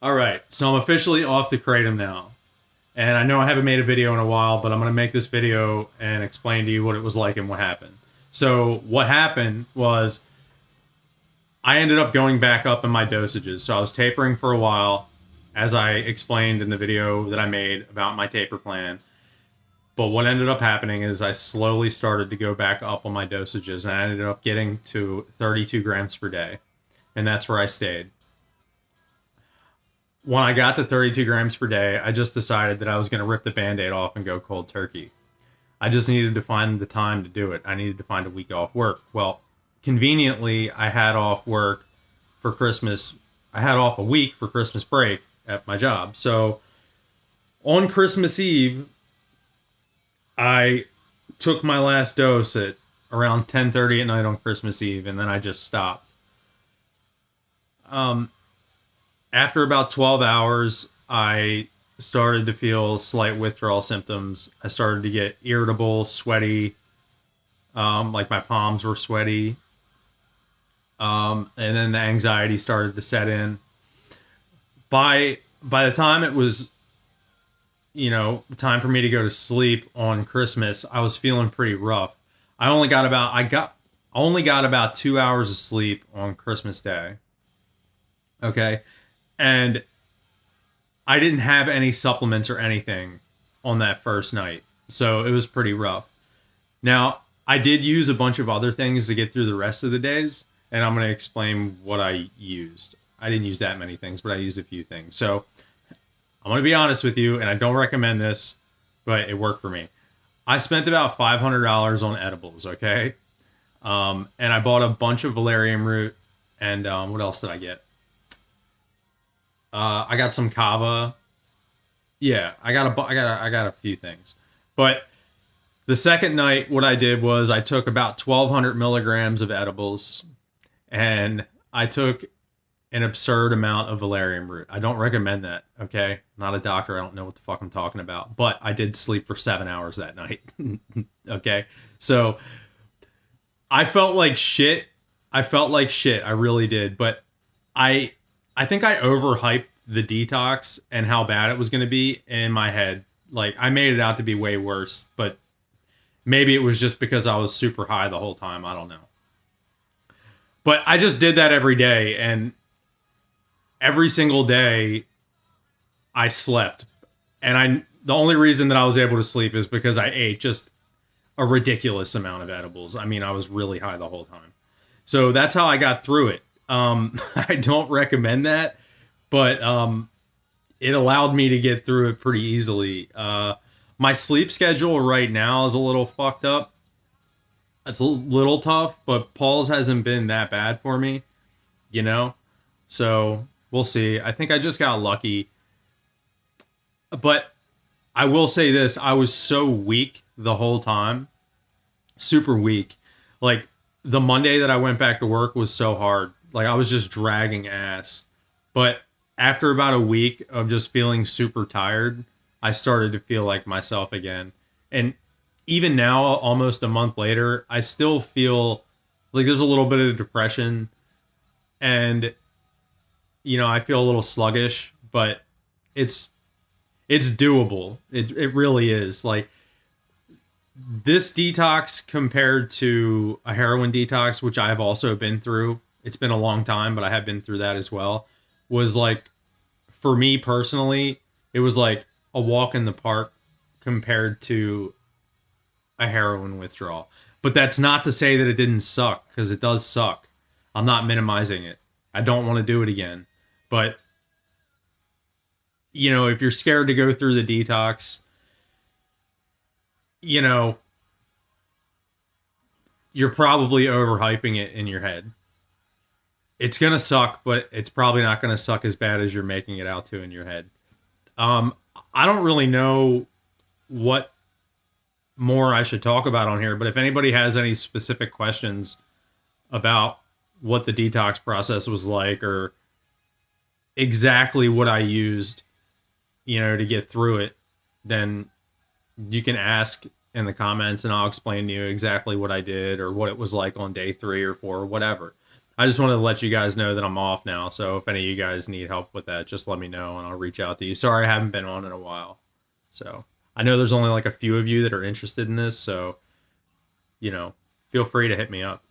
All right, so I'm officially off the kratom now. And I know I haven't made a video in a while, but I'm going to make this video and explain to you what it was like and what happened. So what happened was I ended up going back up in my dosages. So I was tapering for a while, as I explained in the video that I made about my taper plan. But what ended up happening is I slowly started to go back up on my dosages, and I ended up getting to 32 grams per day. And that's where I stayed. When I got to 32 grams per day, I just decided that I was going to rip the Band-Aid off and go cold turkey. I just needed to find the time to do it. I needed to find a week off work. Well, conveniently, I had off work for Christmas. I had off a week for Christmas break at my job. So on Christmas Eve, I took my last dose at around 10:30 at night on Christmas Eve, and then I just stopped. After about 12 hours, I started to feel slight withdrawal symptoms. I started to get irritable, sweaty, like my palms were sweaty. And then the anxiety started to set in. By the time it was, time for me to go to sleep on Christmas, I was feeling pretty rough. I only got about 2 hours of sleep on Christmas Day. Okay. And I didn't have any supplements or anything on that first night. So it was pretty rough. Now, I did use a bunch of other things to get through the rest of the days, and I'm going to explain what I used. I didn't use that many things, but I used a few things. So I'm going to be honest with you, and I don't recommend this, but it worked for me. I spent about $500 on edibles, okay? And I bought a bunch of valerian root, and what else did I get? I got some kava. Yeah, I got a few things. But the second night, what I did was I took about 1,200 milligrams of edibles, and I took an absurd amount of valerian root. I don't recommend that, okay? I'm not a doctor. I don't know what the fuck I'm talking about. But I did sleep for 7 hours that night, okay? So I felt like shit. I really did. But I think I overhyped the detox and how bad it was going to be in my head. Like, I made it out to be way worse, but maybe it was just because I was super high the whole time. I don't know. But I just did that every day, and every single day I slept. And the only reason that I was able to sleep is because I ate just a ridiculous amount of edibles. I mean, I was really high the whole time. So that's how I got through it. I don't recommend that, but it allowed me to get through it pretty easily. My sleep schedule right now is a little fucked up. It's a little tough, but Paul's hasn't been that bad for me, So we'll see. I think I just got lucky. But I will say this, I was so weak the whole time. Super weak. Like, the Monday that I went back to work was so hard. Like, I was just dragging ass. But after about a week of just feeling super tired, I started to feel like myself again. And even now, almost a month later, I still feel like there's a little bit of depression. And, I feel a little sluggish, but it's doable. It really is. Like, this detox compared to a heroin detox, which I've also been through, it's been a long time, but I have been through that as well, was like, for me personally, it was like a walk in the park compared to a heroin withdrawal. But that's not to say that it didn't suck, because it does suck. I'm not minimizing it. I don't want to do it again. But, if you're scared to go through the detox, you're probably overhyping it in your head. It's going to suck, but it's probably not going to suck as bad as you're making it out to in your head. I don't really know what more I should talk about on here, but if anybody has any specific questions about what the detox process was like, or exactly what I used, to get through it, then you can ask in the comments and I'll explain to you exactly what I did or what it was like on day 3 or 4 or whatever. I just wanted to let you guys know that I'm off now. So if any of you guys need help with that, just let me know and I'll reach out to you. Sorry I haven't been on in a while. So I know there's only like a few of you that are interested in this. So, feel free to hit me up.